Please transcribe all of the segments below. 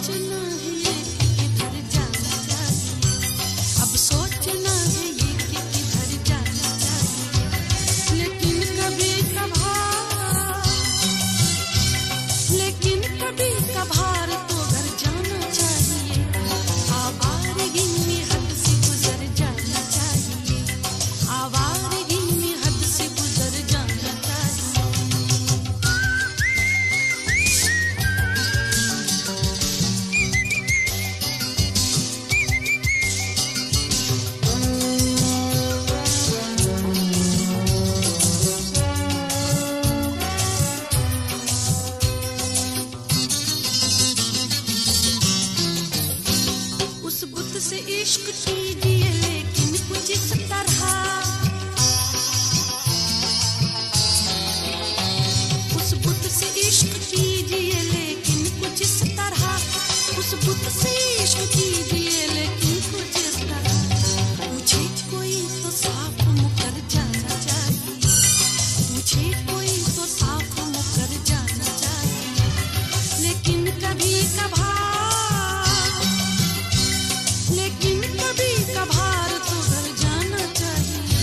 सोचना है ये कि किधर जाना चाहिए, अब सोचना है ये कि किधर जाना चाहिए। लेकिन कभी कभार तो घर जाना चाहिए, आवारगी में हद से गुजर जाना चाहिए, आवारगी में हद से गुजर जाना चाहिए। उस बुत से इश्क कीजिए लेकिन कुछ इस तरह, उस बुत से इश्क कीजिए लेकिन कुछ इस तरह, उस बुत से इश्क कीजिए लेकिन कुछ इस तरह। मुझे कोई तो साफ मुकर जाना चाहिए, मुझे कोई तो साफ मुकर जाना चाहिए। लेकिन कभी कभार तो घर जाना चाहिए,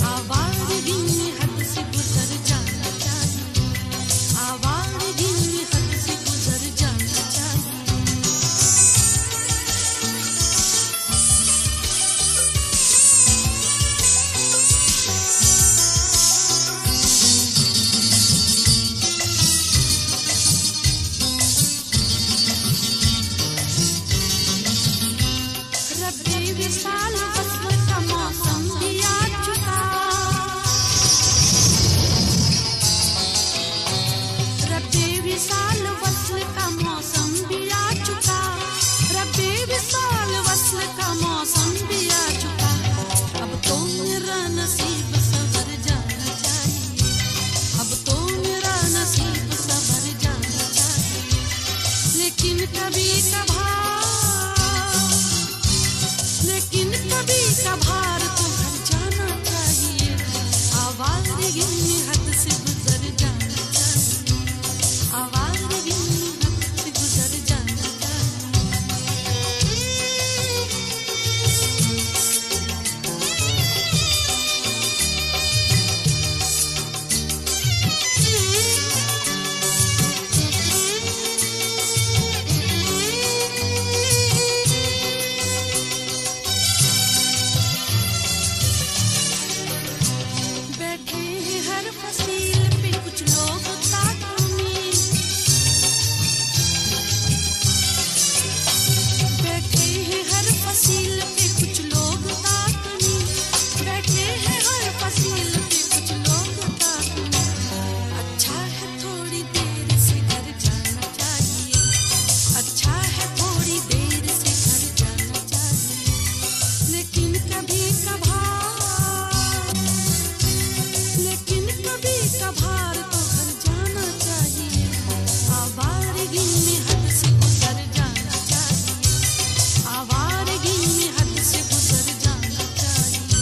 आवारगी में हद से गुजर जाना चाहिए, आवारगी में हद से गुजर जाना चाहिए। रब्बी विशाल वस्ल का मौसम भी आ चुका, रब्बी विशाल वस्ल का मौसम भी आ चुका, रब्बी विशाल वस्ल का मौसम भी आ चुका। अब तो मेरा नसीब सवर जाना चाहिए, अब तो मेरा नसीब सवर जाना चाहिए। लेकिन कभी कभार तो घर जाना चाहिए, आवारगी में हद से गुजर जाना चाहिए, आवारगी में हद से गुजर जाना बैठे हैं हर फसील पे कुछ लोग ताकनी, बैठे हैं हर फसील पे कुछ लोग ताकनी, बैठे हैं हर फसील पे कुछ लोग ताकनी। अच्छा है थोड़ी देर से घर जाना चाहिए, अच्छा है थोड़ी देर से घर जाना चाहिए। लेकिन कभी कभार तो घर जाना चाहिए, आवारगी में हद से गुजर जाना चाहिए, आवारगी में हद से गुजर जाना चाहिए।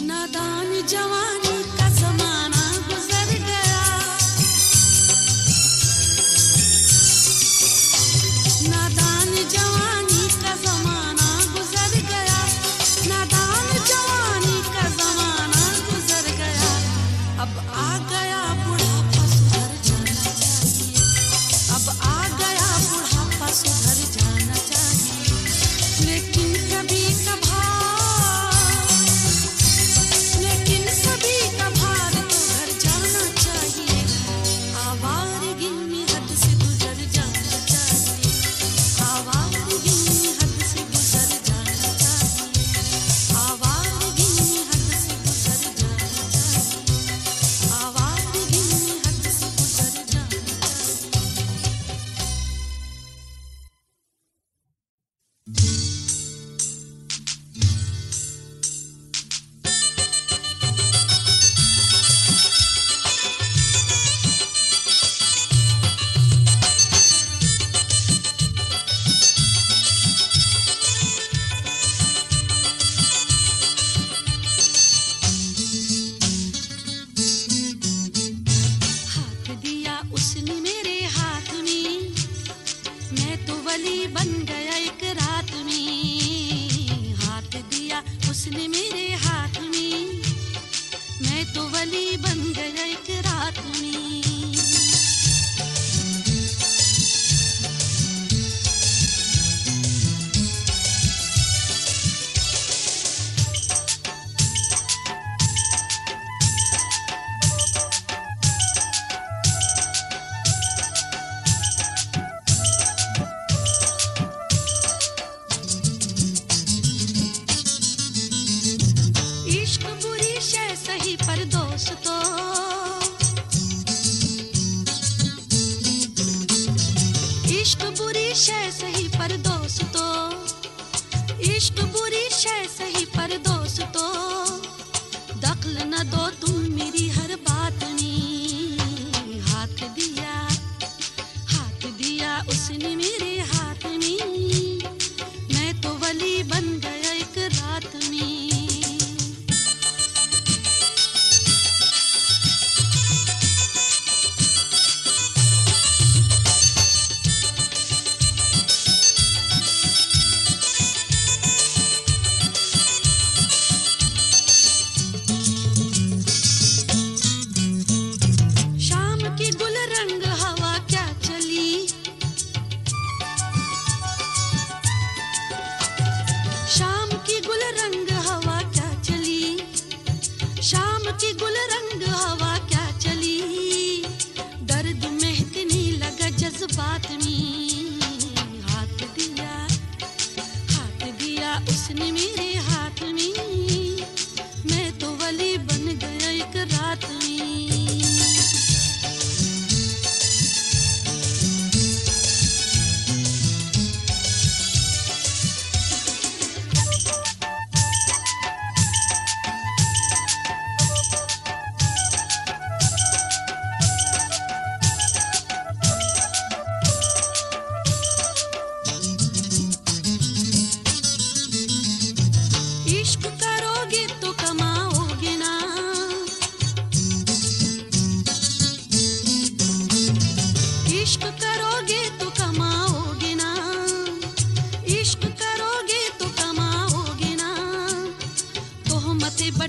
नादान जवानी का जमाना गुजर गया, नादान जवानी का जमाना गुजर गया, नादान जवानी का जमाना गुजर गया। अब आ गया बुढ़ापा सुधर जाना चाहिए, अब आ गया बुढ़ापा सुधर जाना चाहिए। लेकिन कभी कभार तो घर जाना चाहिए, आवारगी में हद से गुजर जाना चाहिए, आवारगी में हद से गुजर जाना चाहिए, आवारगी में हद से गुजर जाना चाहिए, आवारगी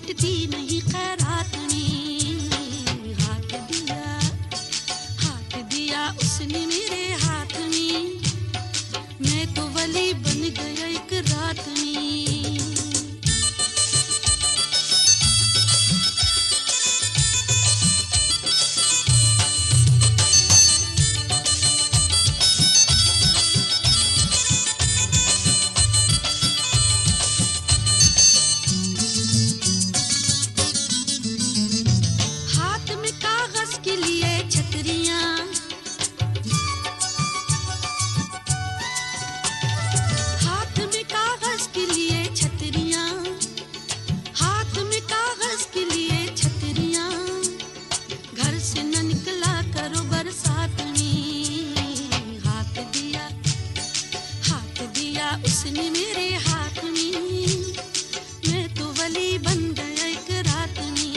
मिटती नहीं खैरात में। हाथ दिया उसने मेरे हाथ में, मैं तो वली बन गया एक रात में। उसने मेरे हाथ में, मैं तो वली बन गया एक रात में।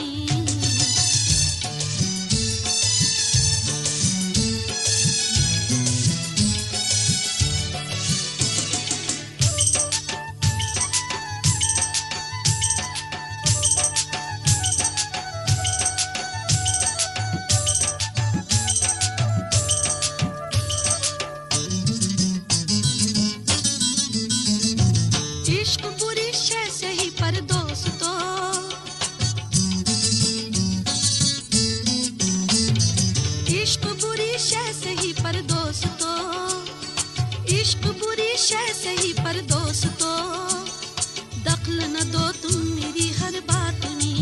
इश्क बुरी शय सही पर दोस्तों, इश्क बुरी शय सही पर दोस्तों, इश्क बुरी शय सही पर दोस्तों, दखल न दो तुम मेरी हर बात में।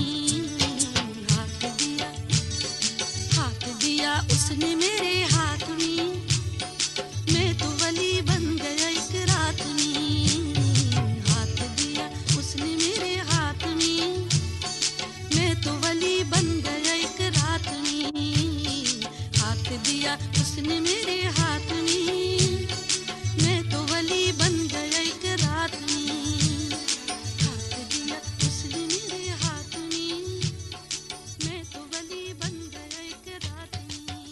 हाथ दिया उसने मेरे हाथ में, मैं तो वली बन गया एक रात में। उसने मेरे हाथ में, मैं तो वली बन गया एक रात में। हाथ दिया उसने मेरे हाथ में, मैं तो वली बन गया एक रात में। हाथ दिया उसने मेरे हाथ में, मैं तो वली बन गया एक रात में।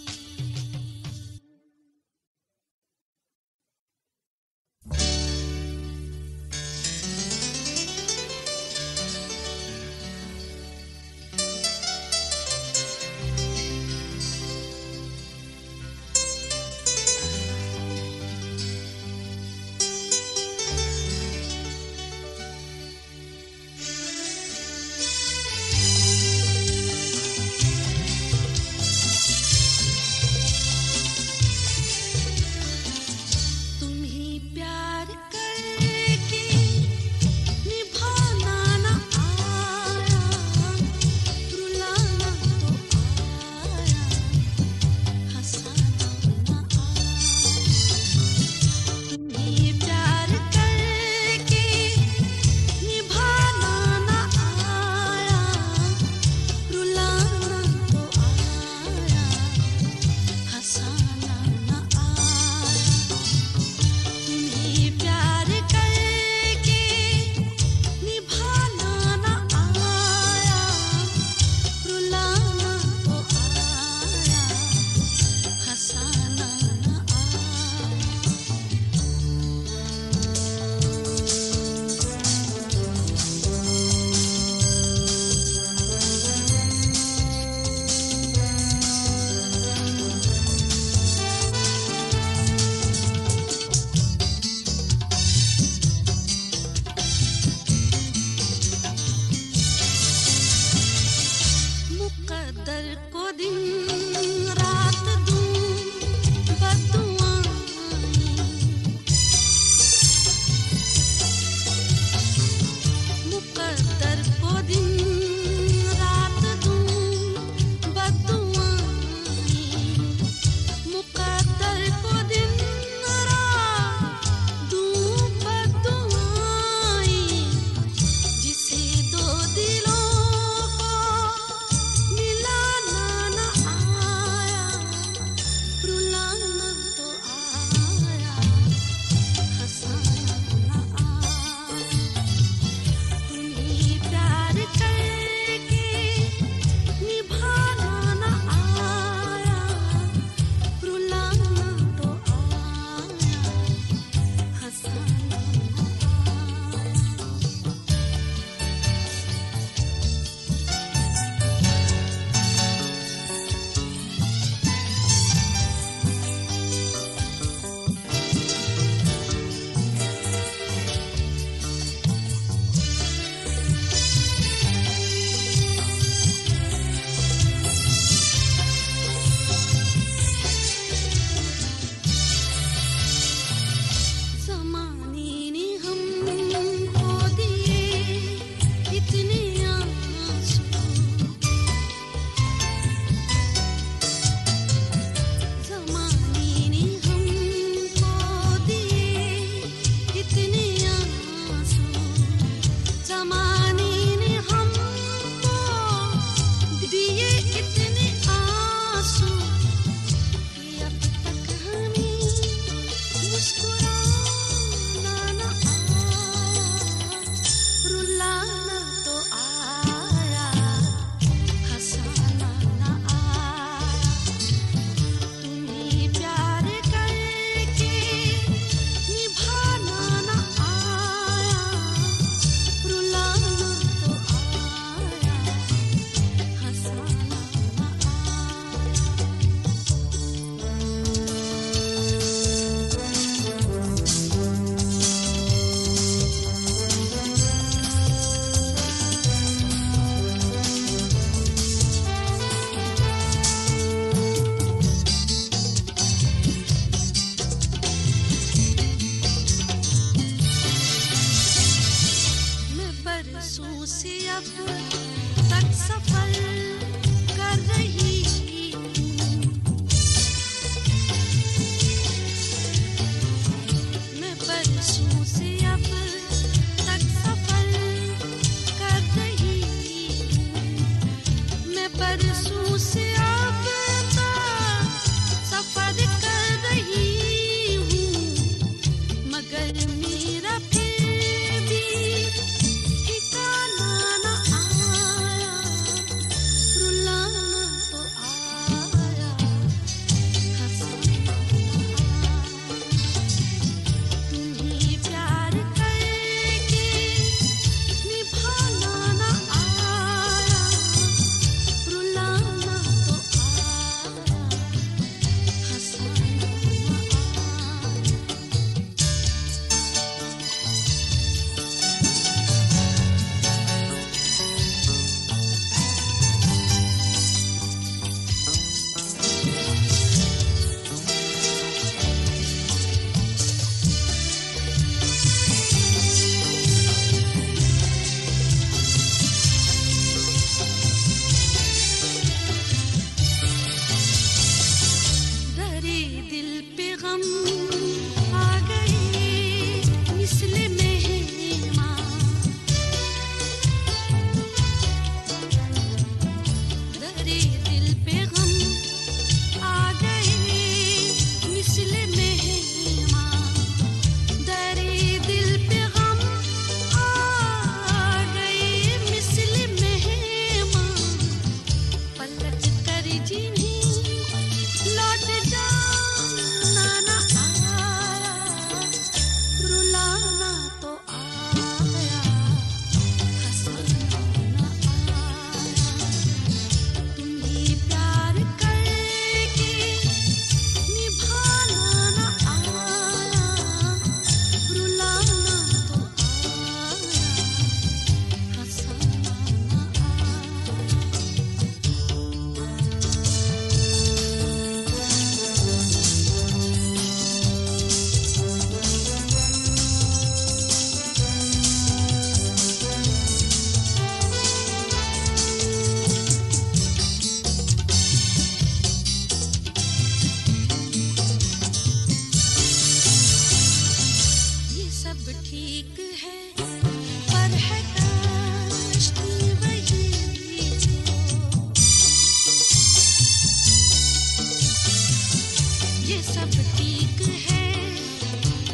सब ठीक है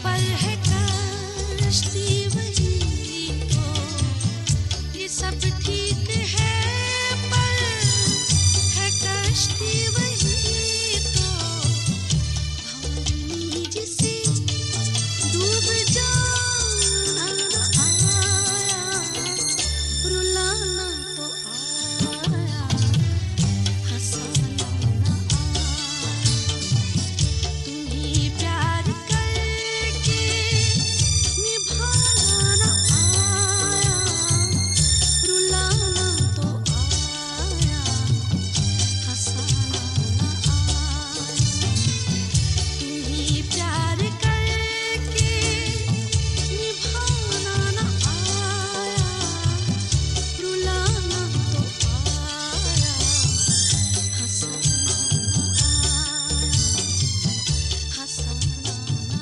पर है कश्ती वही तो, ये सब ठीक है पर है कश्ती वही तो, भंवरी जिसे डूब जाना आया, रुलाना तो आया, हंसाना ना आया, तुम्हें प्यार करके निभाना ना आया, रुलाना तो आया, हंसाना ना आया, तुम्हें प्यार करके निभाना ना आया, रुलाना तो आया, हंसाना ना आया, हंसाना ना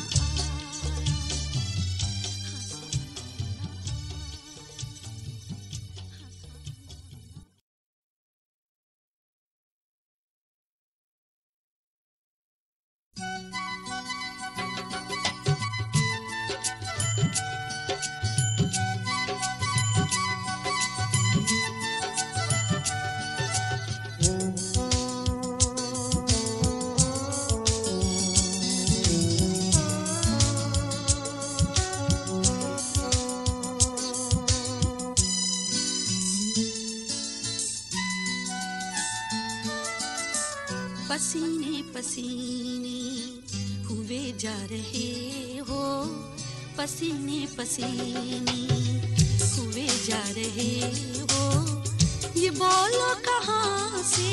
पसीने पसीने हुए जा रहे हो, पसीने पसीने हुए जा रहे हो, ये बोलो कहाँ से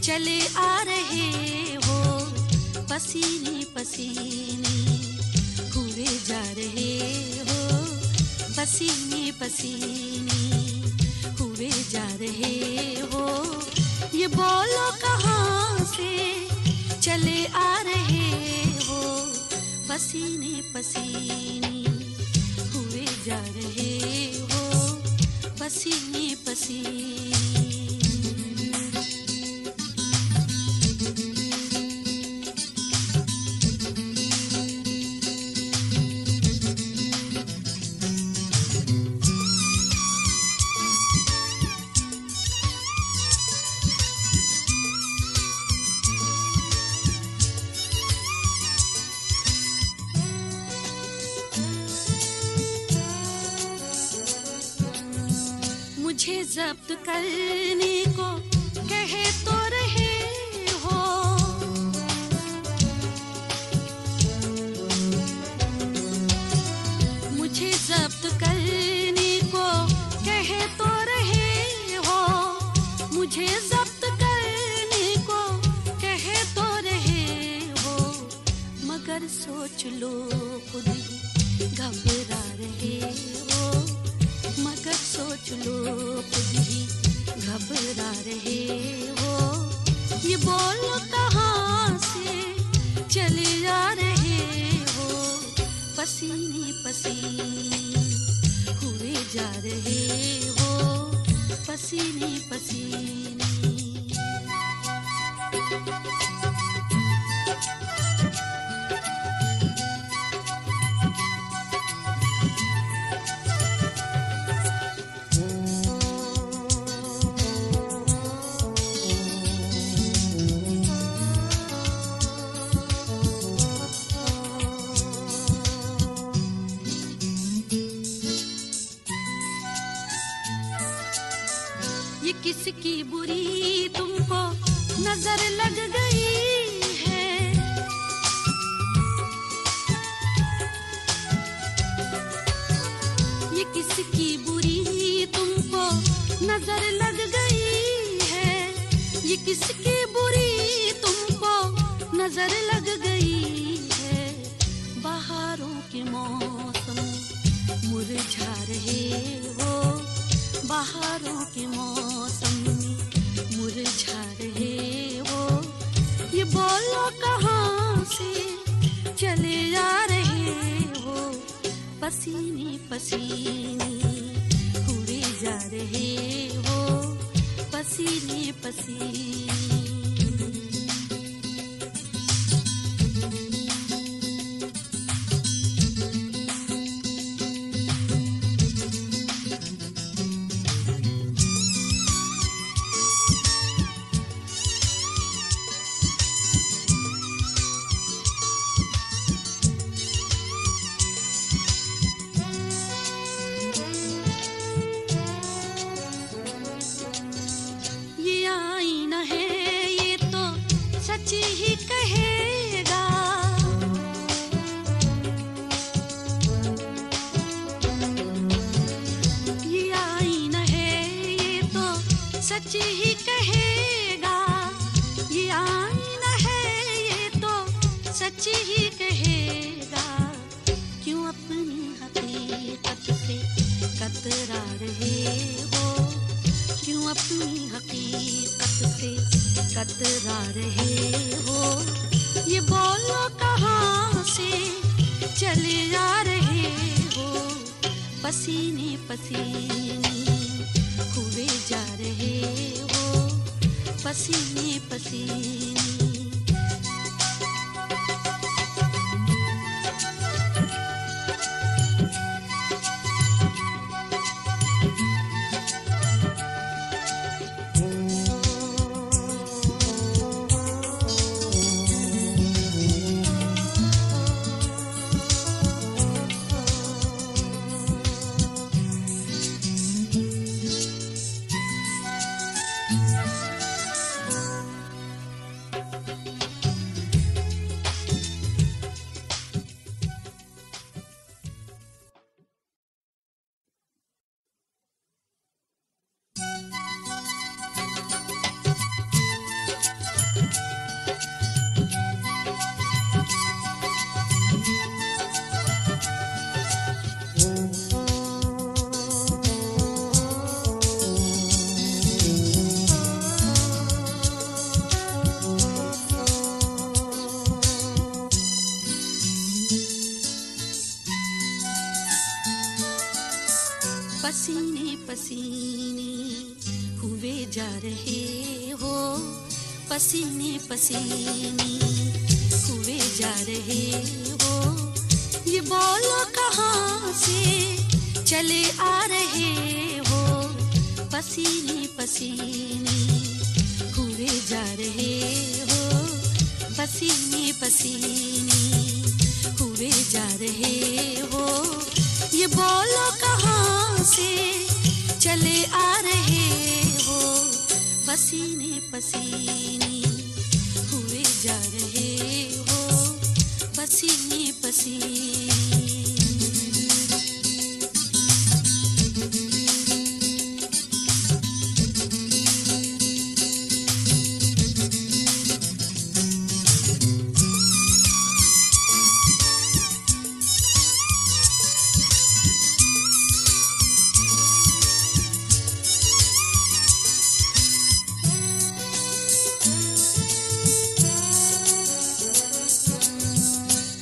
चले आ रहे हो, पसीने पसीने हुए जा रहे हो, पसीने पसीने हुए जा रहे हो, ये बोलो कहाँ से चले आ रहे हो, पसीने पसीने हुए जा रहे हो, पसीने पसीने। मुझे जब्त करने को कहे तो रहे हो, मुझे जब्त करने को कहे तो रहे हो, मुझे जब्त करने को कहे तो रहे हो, मगर सोच लो खुद ही घबरा रहे हो, मगर सोच लो खुद ही घबरा रहे हो, ये बोलो कहाँ से चले जा रहे हो, पसीने पसीने हुए जा रहे हो, पसीने पसीने। ये किसकी बुरी तुमको नजर लग गई है, ये किसकी बुरी तुमको नजर लग गई है, ये किसकी बुरी तुमको नजर लग गई है, बहारों के मौसम मुरझा रहे हो, बहारों के मौसम में मुरझा रहे हो, ये बोलो कहाँ से चले जा रहे हो, पसीने पसीने हुए जा रहे हो, पसीने पसीने। आईना है ये तो सच ही कहेगा, क्यों अपनी हकीकत से कतरा रहे हो, क्यों अपनी हकीकत से कतरा रहे हो, ये बोलो कहाँ से चले आ रहे हो, पसीने पसीने हुए जा रहे हो, पसीने पसीने। पसीने पसीने हुए जा रहे हो, पसीने पसीने हुए जा रहे हो, ये बोलो कहाँ से चले आ रहे हो, पसीने पसीने हुए जा रहे हो, पसीने पसीने हुए जा रहे हो, ये बोलो कहाँ से चले आ रहे हो, पसीने पसीने हुए जा रहे हो, पसीने पसीने।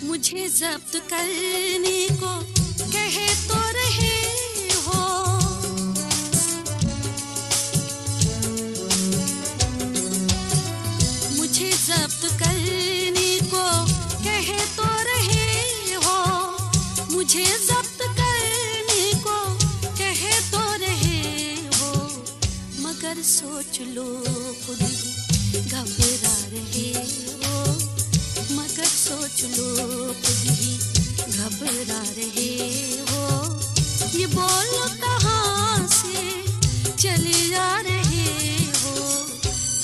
मुझे जब्त करने को कहे तो रहे हो, मुझे जब्त करने को कहे तो रहे हो, मुझे जब्त करने को कहे तो रहे हो, मगर सोच लो खुद ही घबरा रहे हो, मगर सोच लो खुद ही घबरा रहे हो, ये बोलो कहाँ से चले जा रहे हो,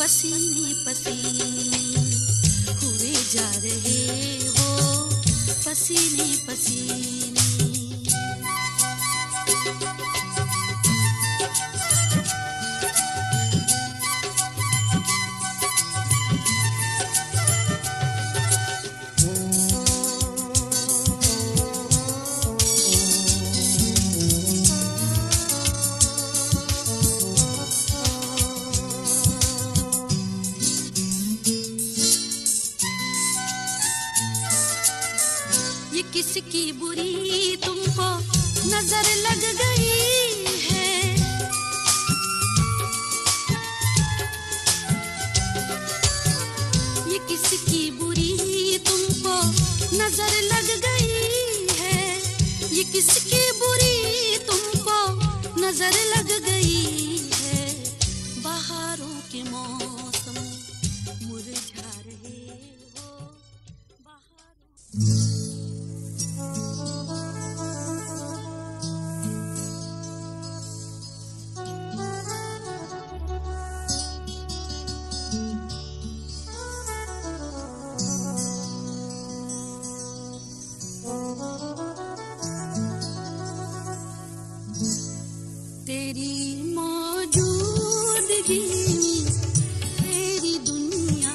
पसीने पसीने हुए जा रहे हो, पसीने पसीने। ये किसकी बुरी तुमको नजर लग गई है, ये किसकी बुरी तुमको नजर लग गई है, ये किसकी बुरी तुमको नजर लग गई है, बहारों के मौसम मुरझा रहे हो, बहारों। तेरी मौजूदगी तेरी दुनिया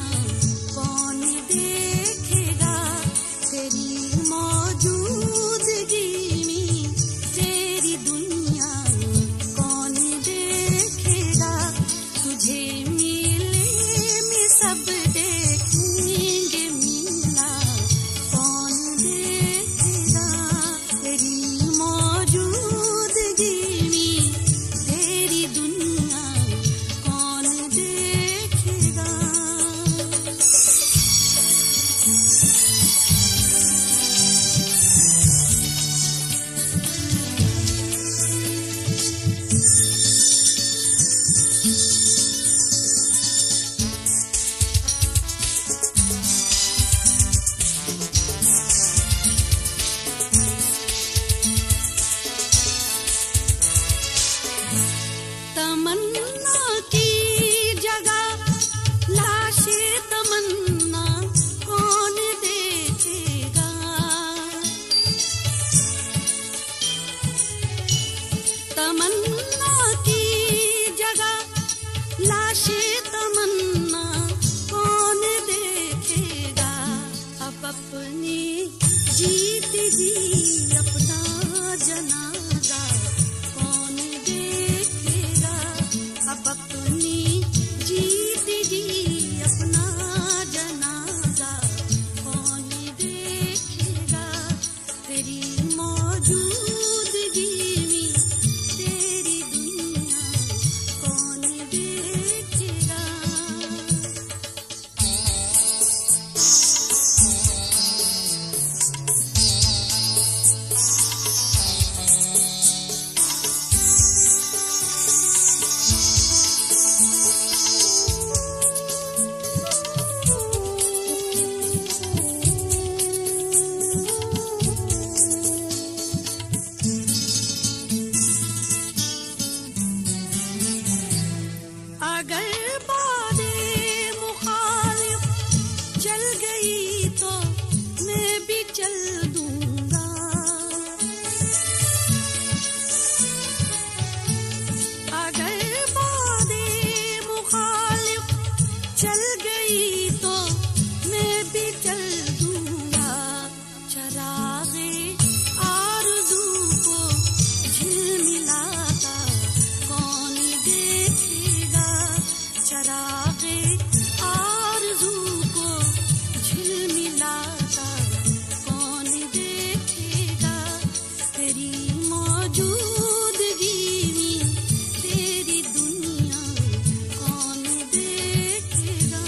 जीती जी अपना जनाजा कौन देखेगा। अब अपनी जीती जी अपना जनाजा कौन देखेगा। तेरी मौजूदगी में तेरी दुनिया कौन देखेगा। अगर बादे मुखालिफ चल गई तो मैं भी चल दूंगा। अगर बादे मुखालिफ चल गई तो मैं भी चल दूंगा। चरागे आरज़ू को झिलमिलाता कौन देखेगा। चरागे आरज़ू को झिलमिलाता कौन देखेगा। तेरी मौजूदगी में तेरी दुनिया कौन देखेगा।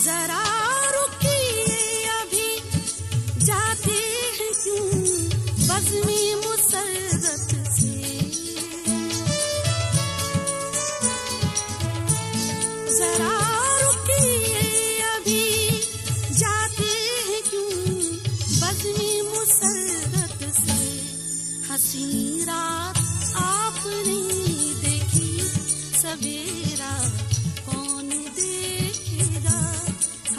जरा रुकिए अभी जाते हैं क्यों बज़्म-ए मुसर्रत से। जरा रुकिए अभी जाते हैं क्यों बज़्म-ए मुसर्रत से। हंसी रात आपने देखी सवेरा कौन देखेगा।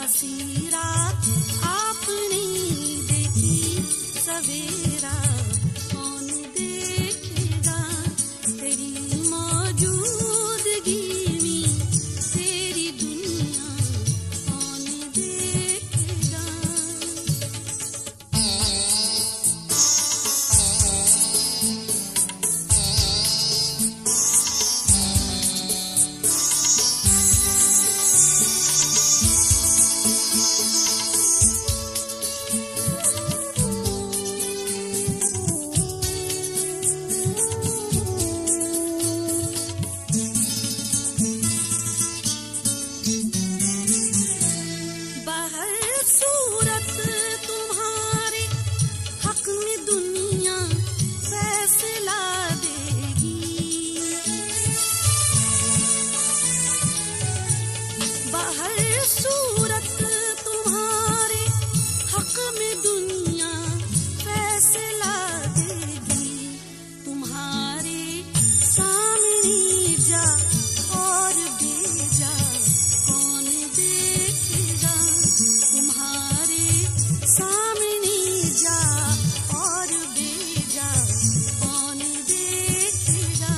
हंसी रात आपने देखी सवेरा कौन देखेगा। तेरी मौजूदगी में तेरी दुनिया कौन देखेगा। बहर सूरत तुम्हारे हक में दुनिया फैसला देगी। बहर सूरत तुम्हारे हक में दुनिया फैसला देगी। तुम्हारे सामने जा और बेजा कौन देखेगा। तुम्हारे सामने जा और बेजा कौन देखेगा।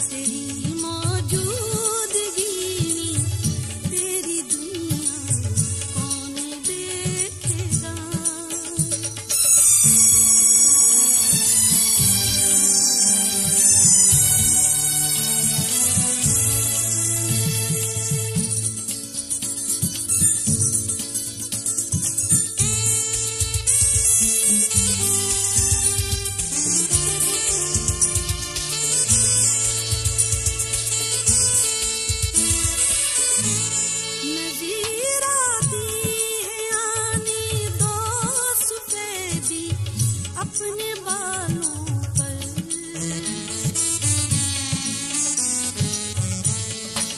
तेरी मौजूदगी में तेरी दुनिया कौन देखेगा। नज़ीर आती है आने दो सफेदी अपने बालों पर।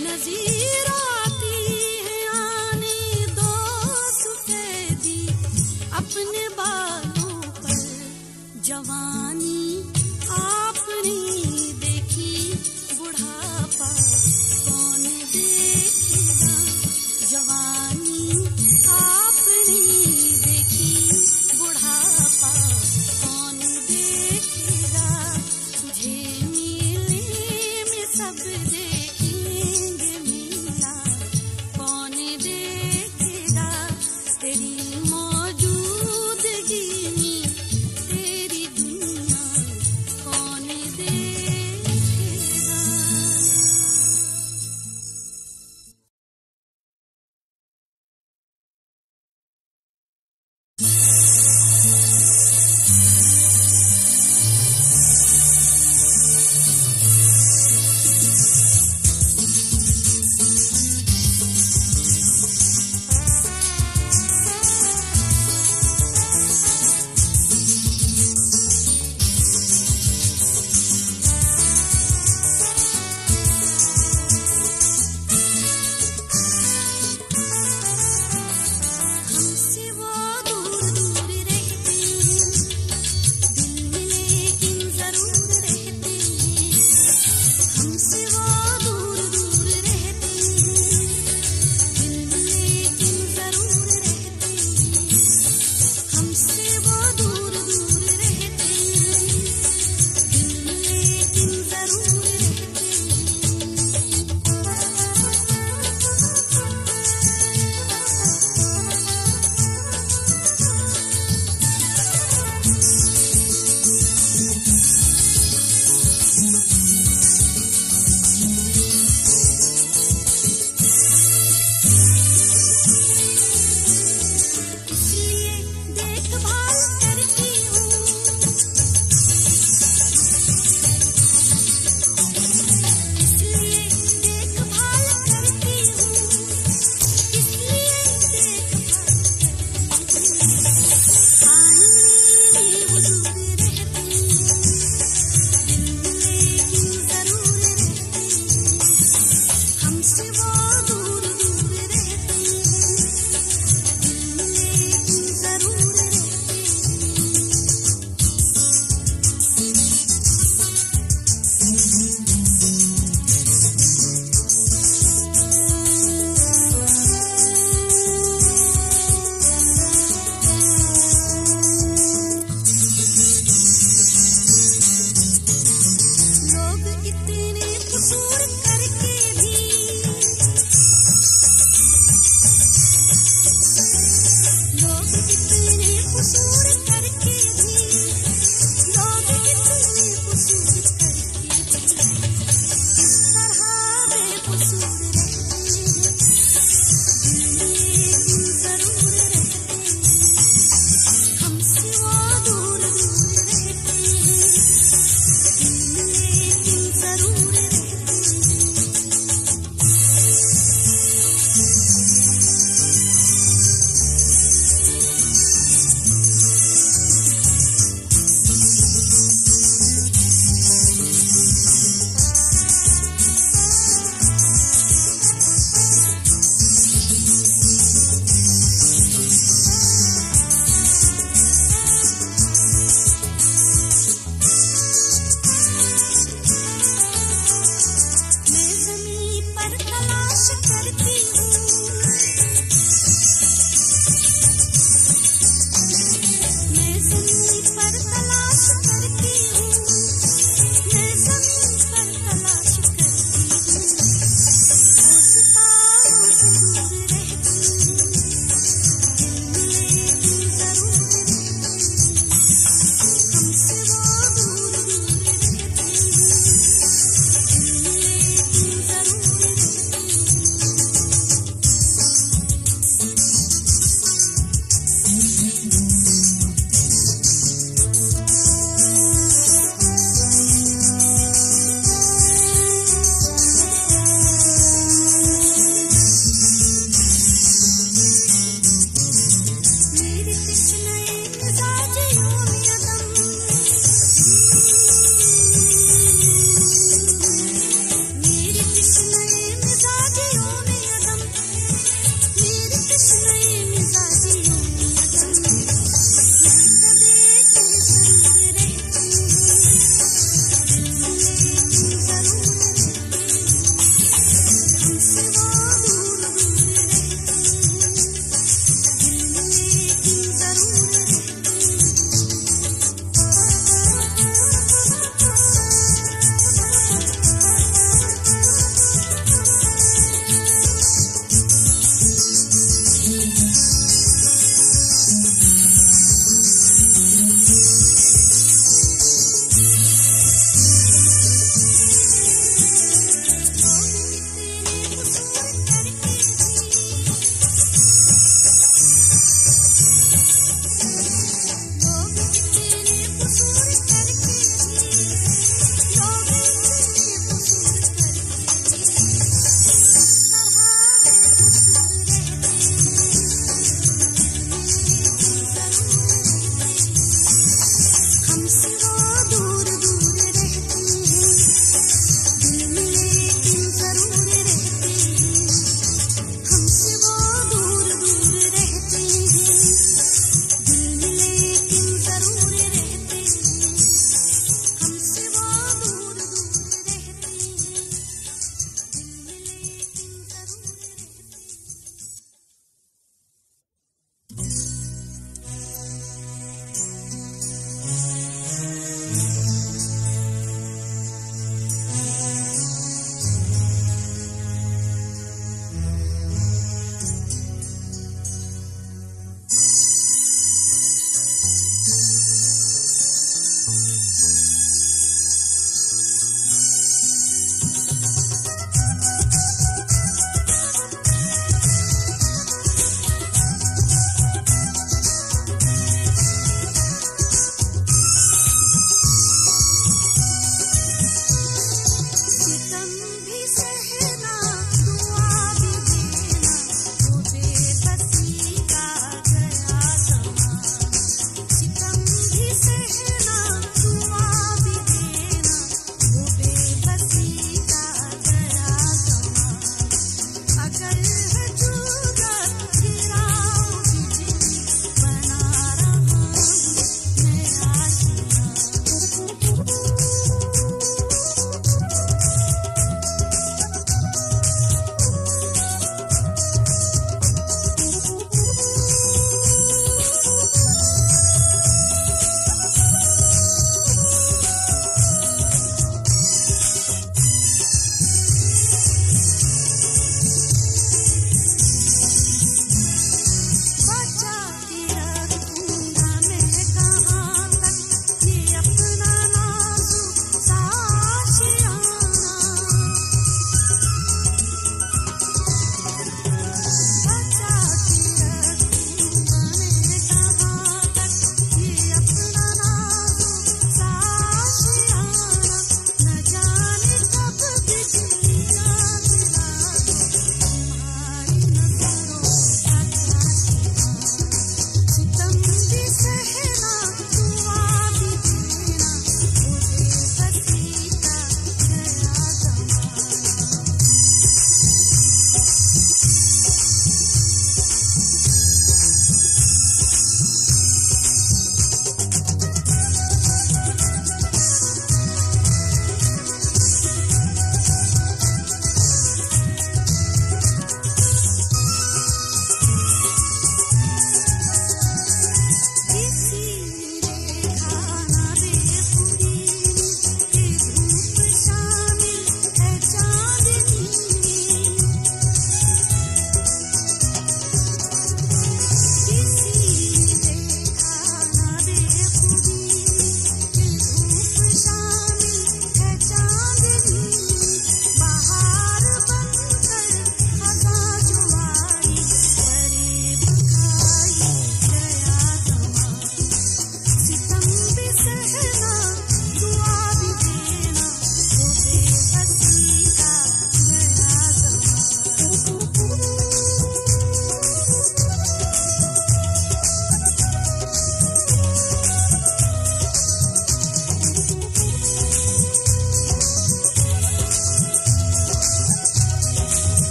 नज़ीर आती है आने दो सफेदी अपने बालों पर। जवानी आपने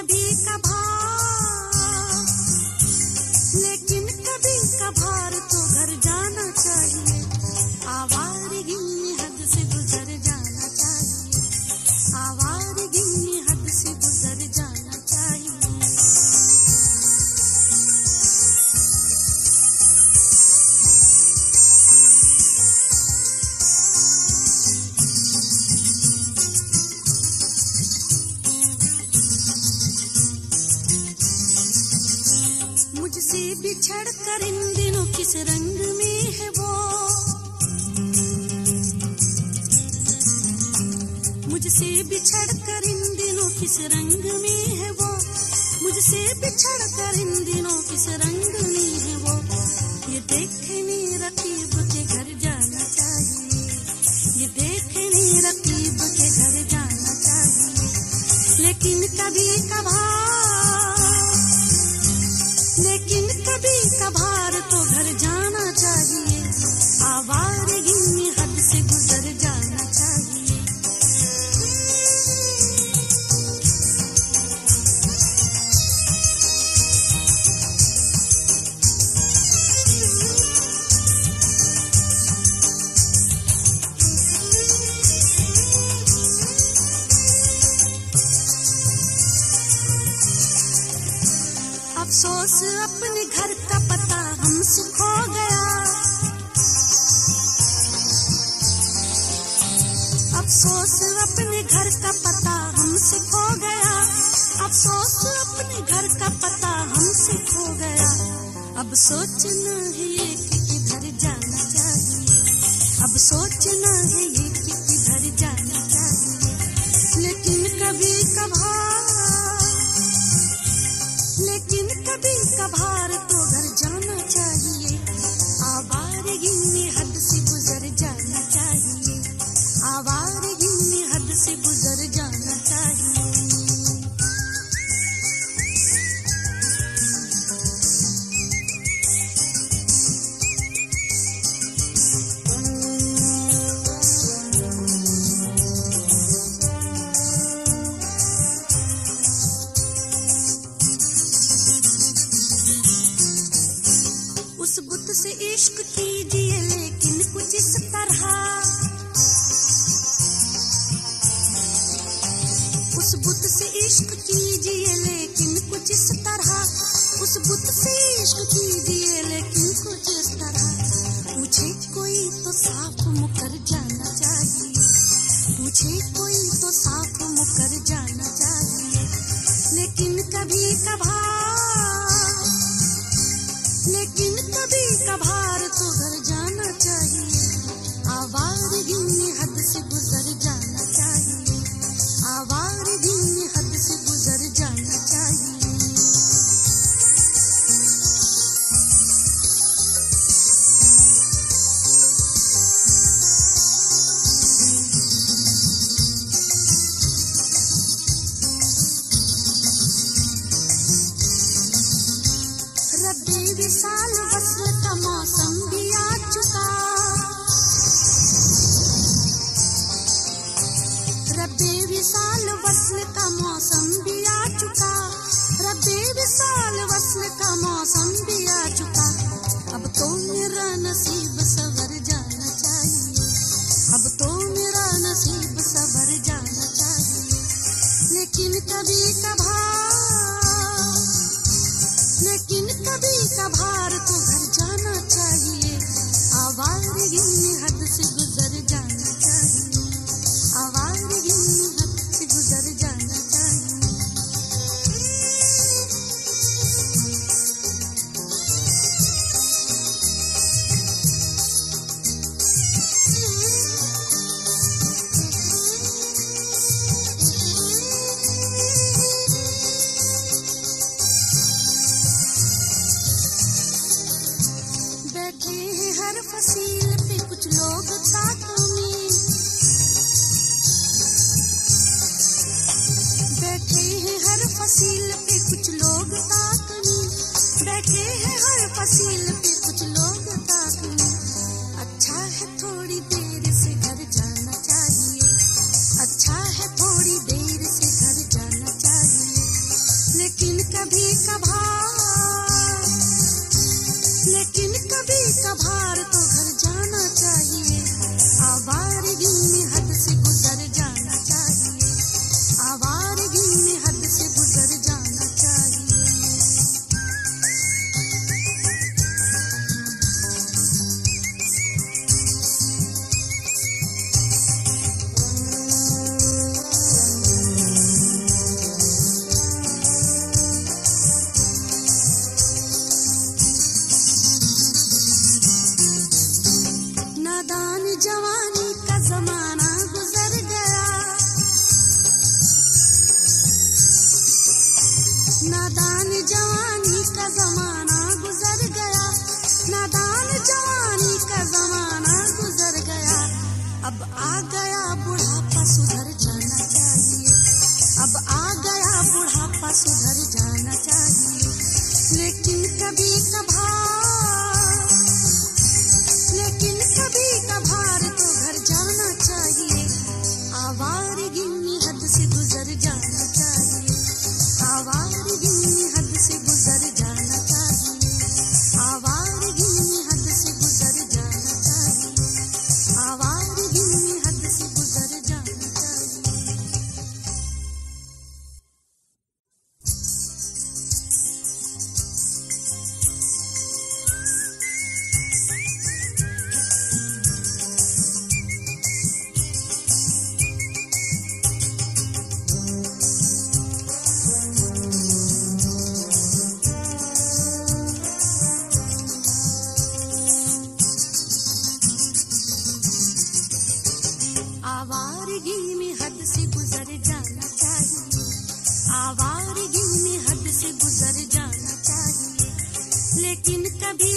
कभी कभार, लेकिन कभी कभार तो घर जाना चाहिए। आवारगी में हद से गुजर जाना चाहिए, आवारगी में हद से गुजर जाना चाहिए। मुझसे बिछड़ कर इन दिनों किस रंग में है वो, मुझसे बिछड़ कर इन दिनों किस रंग में है वो, मुझसे बिछड़ कर इन दिनों किस रंग में है वो। ये देखने रकीब के घर जाना चाहिए, ये देखने रकीब के घर जाना चाहिए। लेकिन कभी कभार, लेकिन कभी कभार तो घर जाना चाहिए। आवारगी में हद से गुजर जाना चाहिए। अफसोस अपने घर का पता हमसे खो गया, अफसोस अपने घर का पता हमसे खो गया, अफसोस अपने घर का पता हमसे खो गया। अब सोचना है ये कि किधर जाना चाहिए, अब सोचना है ये कि किधर जाना चाहिए। लेकिन कभी कभार, लेकिन कभी कभार तो घर जाना चाहिए। आवारगी में हद से गुजर जाना चाहिए, आवारगी में हद से गुजर जाना चाहिए। उस बुत से इश्क कीजिए लेकिन कुछ इस तरह, उस बुत से इश्क कीजिए लेकिन कुछ इस तरह, उस बुत से इश्क कीजिए लेकिन कुछ इस तरह। पूछे कोई तो साफ मुकर जाना चाहिए, पूछे कोई तो साफ मुकर जाना चाहिए। लेकिन कभी कभार, लेकिन कभी कभार तो घर जाना चाहिए। आवारगी में हद से गुजर जाना चाहिए, आवारगी में हद से गुजर जाना चाहिए। रब्बे विशाल वस्ल का मौसम भी आ चुका, रब्बे विशाल वस्ल का मौसम भी आ चुका, रब्बे विशाल वस्ल का मौसम भी आ चुका। अब तो मेरा नसीब सवर जाना चाहिए, अब तो मेरा नसीब सवर जाना चाहिए। लेकिन कभी कभार, लेकिन कभी कभार तो घर जाना चाहिए। आवारगी में हद से गुजर जाना चाहिए, आवारगी में हद से गुजर जाना चाहिए। बैठे हैं हर फसील पे कुछ लोग ताक में, बैठे हैं हर फसील पे कुछ लोग ताक में, बैठे हैं हर फसील पे कुछ लोग ताक में। अच्छा है थोड़ी देर से घर जाना चाहिए, अच्छा है थोड़ी देर से घर जाना चाहिए। का भार तो घर जाना चाहिए, आवारगी में हद से गुजर जाना चाहिए, आवारगी में हद से गुजर जाना चाहिए। नादान जवानी का जमाना गुजर गया, नादान जवानी का जमाना गुजर गया, नादान जवानी का जमाना गुजर गया। अब आ गया बुढ़ापा सुधर जाना चाहिए, अब आ गया बुढ़ापा सुधर जाना चाहिए। लेकिन कभी कभार तो घर जाना चाहिए, आवारगी में हद से गुजर जाना चाहिए, आवारगी में हद से गुजर जाना चाहिए, आवारगी में हद से गुजर जाना चाहिए, आवारगी में हद से गुजर जाना चाहिए। आवारगी में हद से गुजर जाना चाहिए, आवारगी में हद से गुजर जाना चाहिए। लेकिन कभी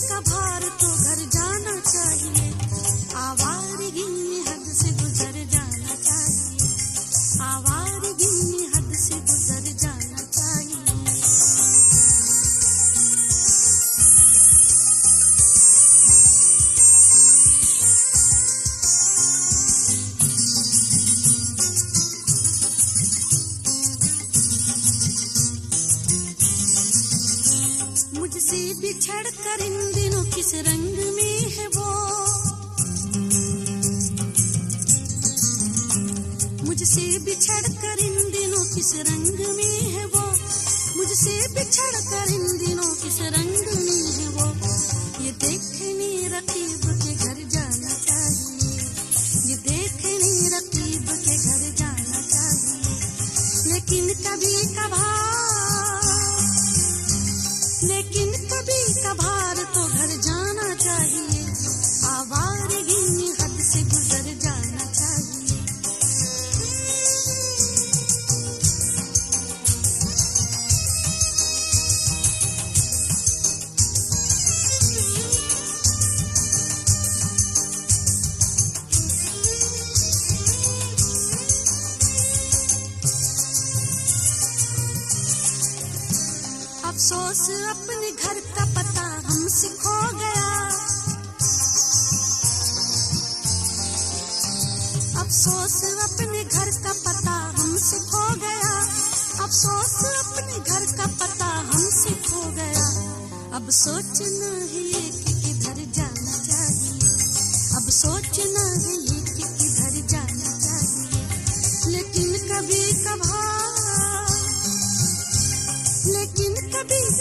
कभार तो घर जाना चाहिए, आवारगी में हद से गुजर जाना चाहिए, आवारगी में हद से गुजर जाना चाहिए। मुझसे बिछड़ कर इन दिनों किस रंग में है वो, मुझसे बिछड़ कर इन दिनों किस रंग में है वो, मुझसे बिछड़ कर इन दिनों किस रंग में है वो। ये देखने रकीब के घर जाना चाहिए, ये देखने रकीब के घर जाना चाहिए। लेकिन कभी कभार तो घर जाना चाहिए, आवारगी में हद से गुजर जाना चाहिए। अफसोस अपने घर का पता हमसे खो गया, अफसोस अपने घर का पता हमसे खो गया, अफसोस अपने घर का पता हमसे खो गया। अब सोचना है ये कि किधर जाना चाहिए, अब सोचना है ये कि किधर जाना चाहिए। लेकिन कभी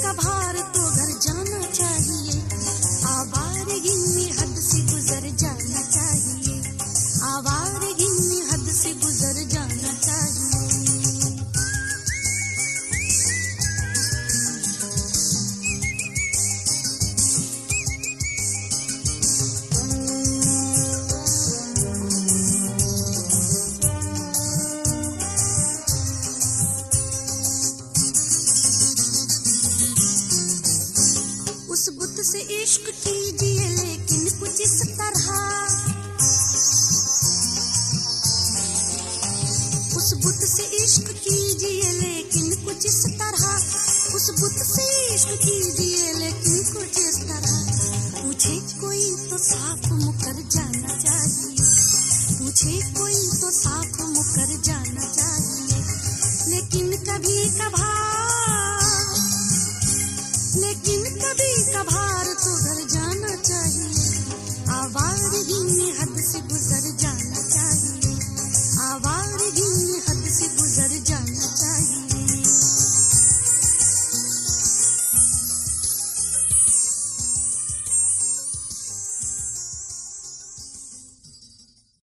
कभार तो घर जाना चाहिए, आवारगी में हद से गुजर जाना चाहिए, आवारगी में हद से गुजर जाना चाहिए। उस बुत से इश्क कीजिए लेकिन कुछ इस तरह, उस बुत से इश्क कीजिए लेकिन कुछ इस तरह, उस बुत से इश्क कीजिए लेकिन